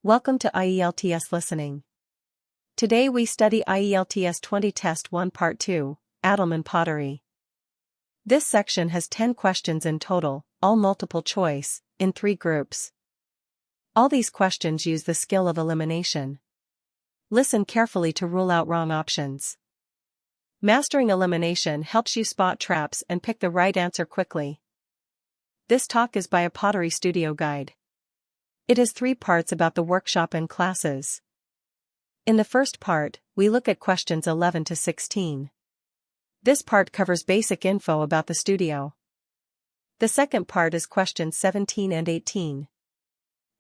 Welcome to IELTS Listening. Today we study IELTS 20 Test 1 Part 2, Adelman Pottery. This section has 10 questions in total, all multiple choice, in 3 groups. All these questions use the skill of elimination. Listen carefully to rule out wrong options. Mastering elimination helps you spot traps and pick the right answer quickly. This talk is by a pottery studio guide. It has 3 parts about the workshop and classes. In the first part, we look at questions 11 to 16. This part covers basic info about the studio. The second part is questions 17 and 18.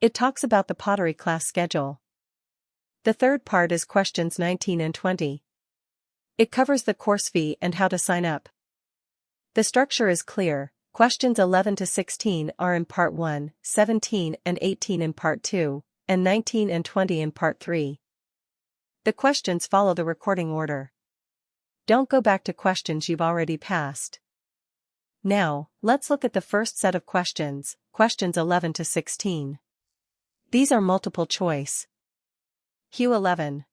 It talks about the pottery class schedule. The third part is questions 19 and 20. It covers the course fee and how to sign up. The structure is clear. Questions 11 to 16 are in Part 1, 17 and 18 in Part 2, and 19 and 20 in Part 3. The questions follow the recording order. Don't go back to questions you've already passed. Now, let's look at the first set of questions, questions 11 to 16. These are multiple choice. Q11.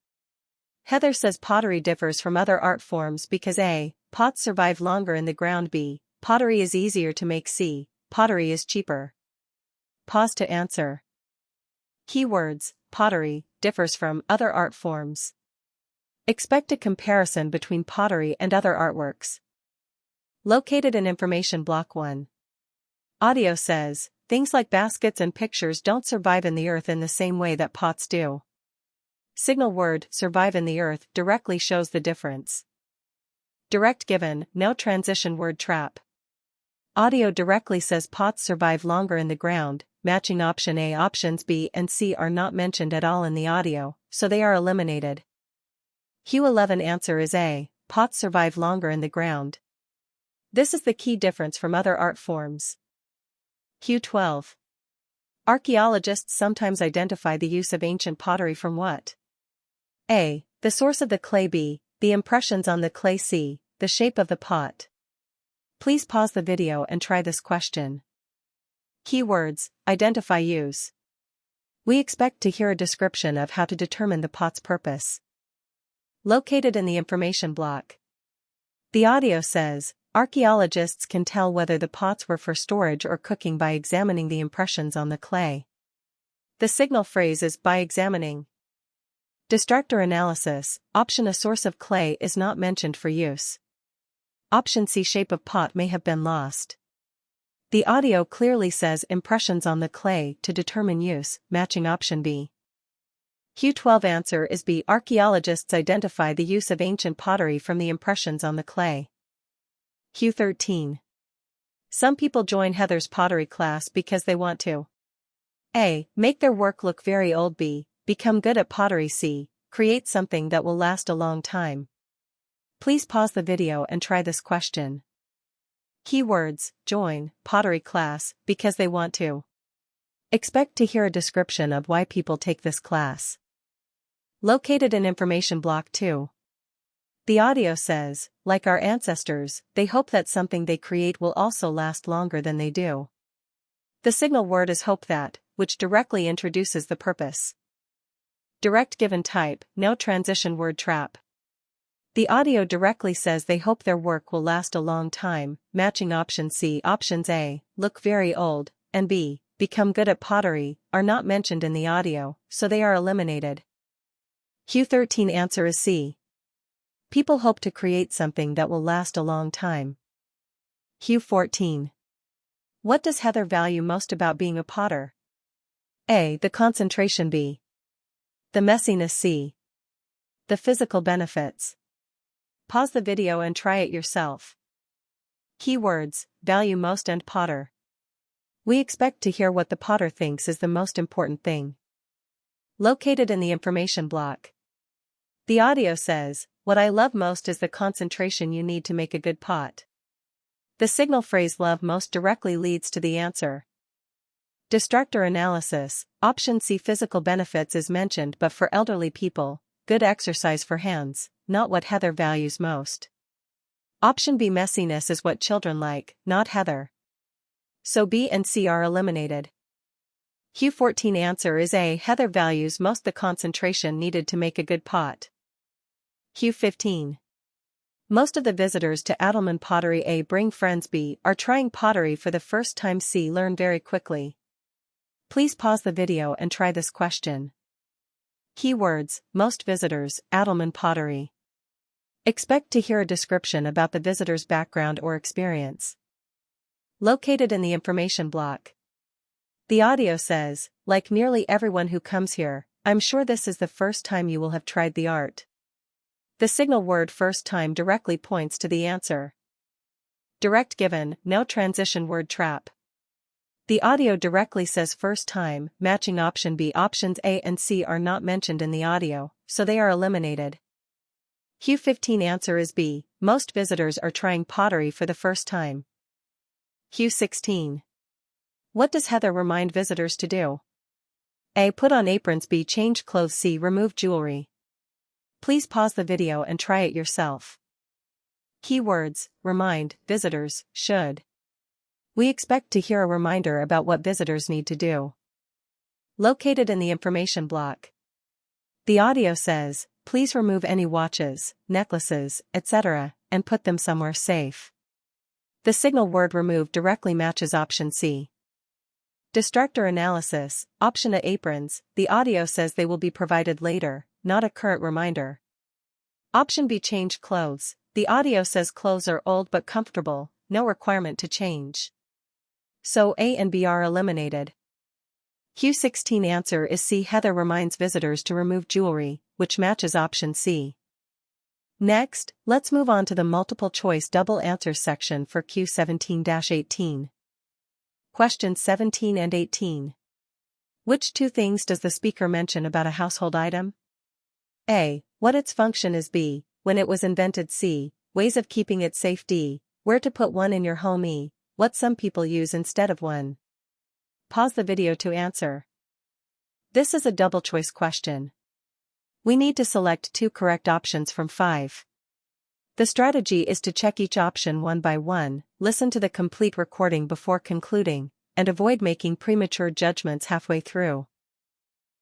Heather says pottery differs from other art forms because A. Pots survive longer in the ground. B. Pottery is easier to make. C. Pottery is cheaper. Pause to answer. Keywords: pottery differs from other art forms. Expect a comparison between pottery and other artworks. Located in information block 1. Audio says, things like baskets and pictures don't survive in the earth in the same way that pots do. Signal word, survive in the earth, directly shows the difference. Direct given, no transition word trap. Audio directly says pots survive longer in the ground, matching option A. Options B and C are not mentioned at all in the audio, so they are eliminated. Q11 answer is A. Pots survive longer in the ground. This is the key difference from other art forms. Q12. Archaeologists sometimes identify the use of ancient pottery from what? A. The source of the clay. B. The impressions on the clay. C. The shape of the pot. Please pause the video and try this question. Keywords: identify, use. We expect to hear a description of how to determine the pot's purpose. Located in the information block. The audio says, archaeologists can tell whether the pots were for storage or cooking by examining the impressions on the clay. The signal phrase is by examining. Distractor analysis, option A. Source of clay is not mentioned for use. Option C. Shape of pot may have been lost. The audio clearly says impressions on the clay to determine use, matching option B. Q12 answer is B. Archaeologists identify the use of ancient pottery from the impressions on the clay. Q13. Some people join Heather's pottery class because they want to A. Make their work look very old. B. Become good at pottery. C. Create something that will last a long time. Please pause the video and try this question. Keywords: join, pottery class, because they want to. Expect to hear a description of why people take this class. Located in information block 2. The audio says, like our ancestors, they hope that something they create will also last longer than they do. The signal word is hope that, which directly introduces the purpose. Direct given type, no transition word trap. The audio directly says they hope their work will last a long time, matching option C. Options A, look very old, and B, become good at pottery, are not mentioned in the audio, so they are eliminated. Q13 answer is C. People hope to create something that will last a long time. Q14. What does Heather value most about being a potter? A. The concentration. B. The messiness. C. The physical benefits. Pause the video and try it yourself. Keywords: value most and potter. We expect to hear what the potter thinks is the most important thing. Located in the information block. The audio says, what I love most is the concentration you need to make a good pot. The signal phrase love most directly leads to the answer. Distractor analysis, option C. Physical benefits is mentioned but for elderly people, good exercise for hands, not what Heather values most. Option B. Messiness is what children like, not Heather. So B and C are eliminated. Q14 answer is A. Heather values most the concentration needed to make a good pot. Q15. Most of the visitors to Adelman Pottery A bring friends. B. Are trying pottery for the first time. C. Learn very quickly. Please pause the video and try this question. Keywords: most visitors, Adelman Pottery. Expect to hear a description about the visitor's background or experience. Located in the information block. The audio says, like nearly everyone who comes here, I'm sure this is the first time you will have tried the art. The signal word first time directly points to the answer. Direct given, no transition word trap. The audio directly says first time, matching option B. Options A and C are not mentioned in the audio, so they are eliminated. Q15 answer is B. Most visitors are trying pottery for the first time. Q16. What does Heather remind visitors to do? A. Put on aprons. B. Change clothes. C. Remove jewelry. Please pause the video and try it yourself. Keywords: remind, visitors, should. We expect to hear a reminder about what visitors need to do. Located in the information block. The audio says, please remove any watches, necklaces, etc., and put them somewhere safe. The signal word remove directly matches option C. Distractor analysis, option A. Aprons. The audio says they will be provided later, not a current reminder. Option B. Change clothes. The audio says clothes are old but comfortable, no requirement to change. So A and B are eliminated. Q16 answer is C. Heather reminds visitors to remove jewelry, which matches option C. Next, let's move on to the multiple choice double answer section for Q17-18. Questions 17 and 18. Which two things does the speaker mention about a household item? A. What its function is. B. When it was invented. C. Ways of keeping it safe. D. Where to put one in your home. E. What some people use instead of one. Pause the video to answer. This is a double choice question. We need to select two correct options from 5. The strategy is to check each option one by one, listen to the complete recording before concluding, and avoid making premature judgments halfway through.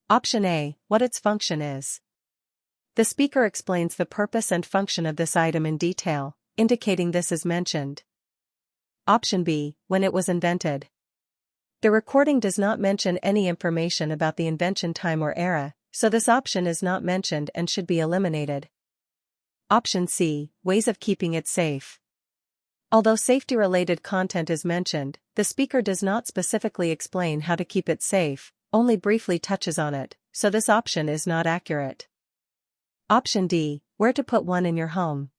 Option A. What its function is. The speaker explains the purpose and function of this item in detail, indicating this is mentioned. Option B. When it was invented. The recording does not mention any information about the invention time or era, so this option is not mentioned and should be eliminated. Option C. Ways of keeping it safe. Although safety-related content is mentioned, the speaker does not specifically explain how to keep it safe, only briefly touches on it, so this option is not accurate. Option D. Where to put one in your home.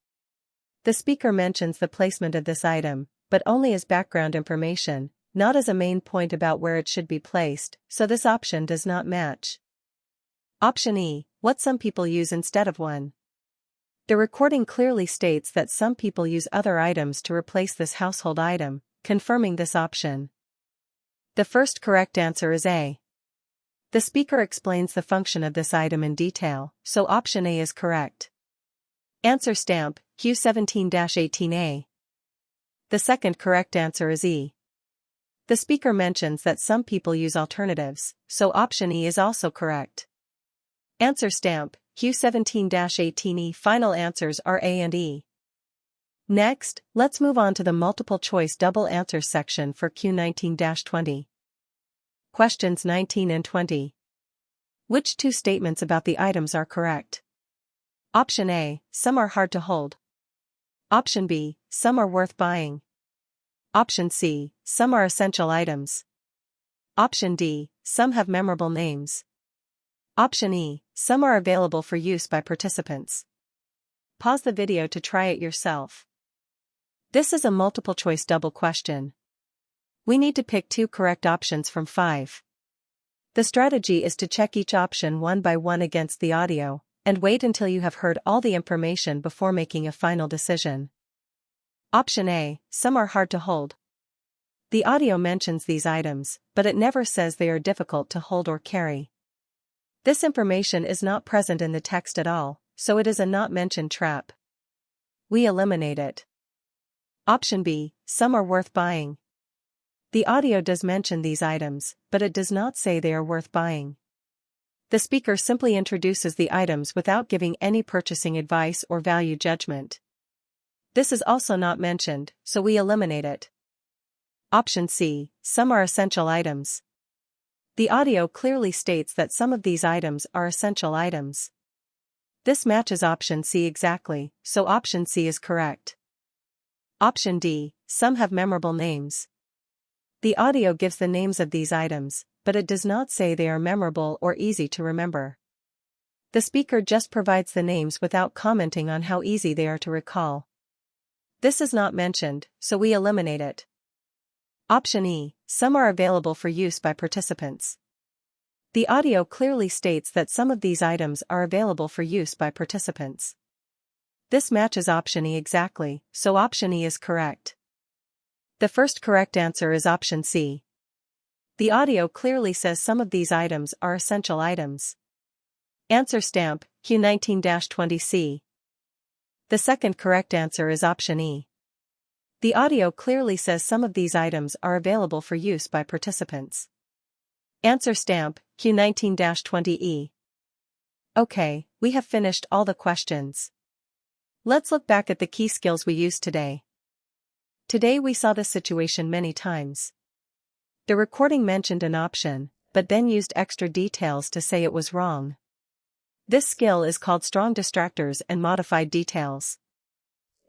The speaker mentions the placement of this item, but only as background information, not as a main point about where it should be placed, so this option does not match. Option E. What some people use instead of one. The recording clearly states that some people use other items to replace this household item, confirming this option. The first correct answer is A. The speaker explains the function of this item in detail, so option A is correct. Answer stamp, Q17-18A. The second correct answer is E. The speaker mentions that some people use alternatives, so option E is also correct. Answer stamp, Q17-18E. Final answers are A and E. Next, let's move on to the multiple choice double answer section for Q19-20. Questions 19 and 20. Which two statements about the items are correct? Option A. Some are hard to hold. Option B. Some are worth buying. Option C. Some are essential items. Option D. Some have memorable names. Option E. Some are available for use by participants. Pause the video to try it yourself. This is a multiple choice double question. We need to pick two correct options from 5. The strategy is to check each option one by one against the audio, and wait until you have heard all the information before making a final decision. Option A. Some are hard to hold. The audio mentions these items, but it never says they are difficult to hold or carry. This information is not present in the text at all, so it is a not mentioned trap. We eliminate it. Option B. Some are worth buying. The audio does mention these items, but it does not say they are worth buying. The speaker simply introduces the items without giving any purchasing advice or value judgment. This is also not mentioned, so we eliminate it. Option C, some are essential items. The audio clearly states that some of these items are essential items. This matches option C exactly, so option C is correct. Option D, some have memorable names. The audio gives the names of these items, but it does not say they are memorable or easy to remember. The speaker just provides the names without commenting on how easy they are to recall. This is not mentioned, so we eliminate it. Option E, some are available for use by participants. The audio clearly states that some of these items are available for use by participants. This matches option E exactly, so option E is correct. The first correct answer is option C. The audio clearly says some of these items are essential items. Answer stamp, Q19-20C. The second correct answer is option E. The audio clearly says some of these items are available for use by participants. Answer stamp, Q19-20E. Okay, we have finished all the questions. Let's look back at the key skills we used today. Today we saw this situation many times. The recording mentioned an option, but then used extra details to say it was wrong. This skill is called strong distractors and modified details.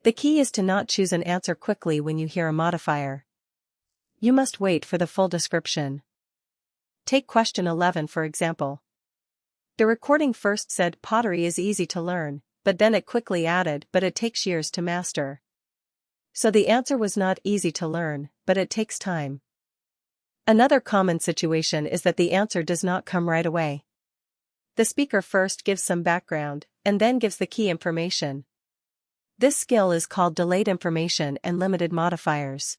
The key is to not choose an answer quickly when you hear a modifier. You must wait for the full description. Take question 11 for example. The recording first said pottery is easy to learn, but then it quickly added but it takes years to master. So the answer was not easy to learn, but it takes time. Another common situation is that the answer does not come right away. The speaker first gives some background, and then gives the key information. This skill is called delayed information and limited modifiers.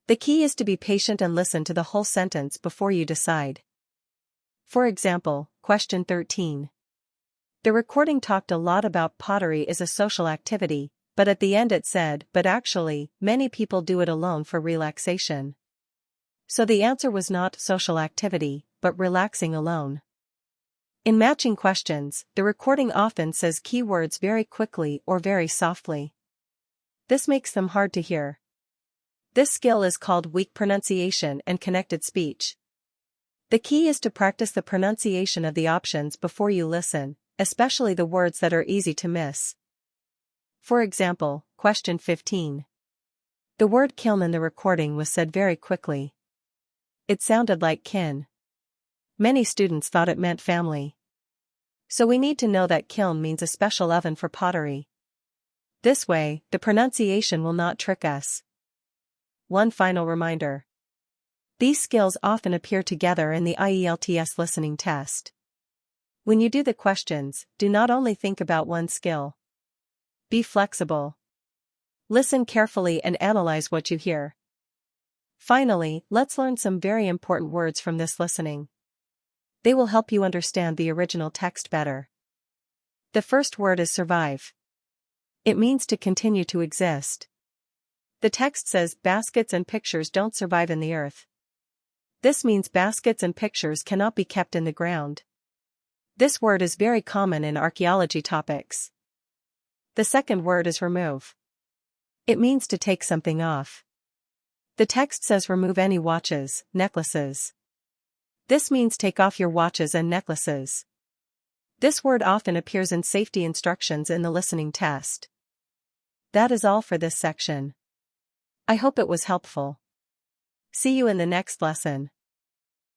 The key is to be patient and listen to the whole sentence before you decide. For example, question 13. The recording talked a lot about pottery is a social activity, but at the end it said, but actually, many people do it alone for relaxation. So the answer was not social activity, but relaxing alone. In matching questions, the recording often says keywords very quickly or very softly. This makes them hard to hear. This skill is called weak pronunciation and connected speech. The key is to practice the pronunciation of the options before you listen, especially the words that are easy to miss. For example, question 15. The word kiln in the recording was said very quickly. It sounded like kin. Many students thought it meant family. So we need to know that kiln means a special oven for pottery. This way, the pronunciation will not trick us. One final reminder. These skills often appear together in the IELTS listening test. When you do the questions, do not only think about one skill. Be flexible. Listen carefully and analyze what you hear. Finally, let's learn some very important words from this listening. They will help you understand the original text better. The first word is survive. It means to continue to exist. The text says baskets and pictures don't survive in the earth. This means baskets and pictures cannot be kept in the ground. This word is very common in archaeology topics. The second word is remove. It means to take something off. The text says remove any watches, necklaces. This means take off your watches and necklaces. This word often appears in safety instructions in the listening test. That is all for this section. I hope it was helpful. See you in the next lesson.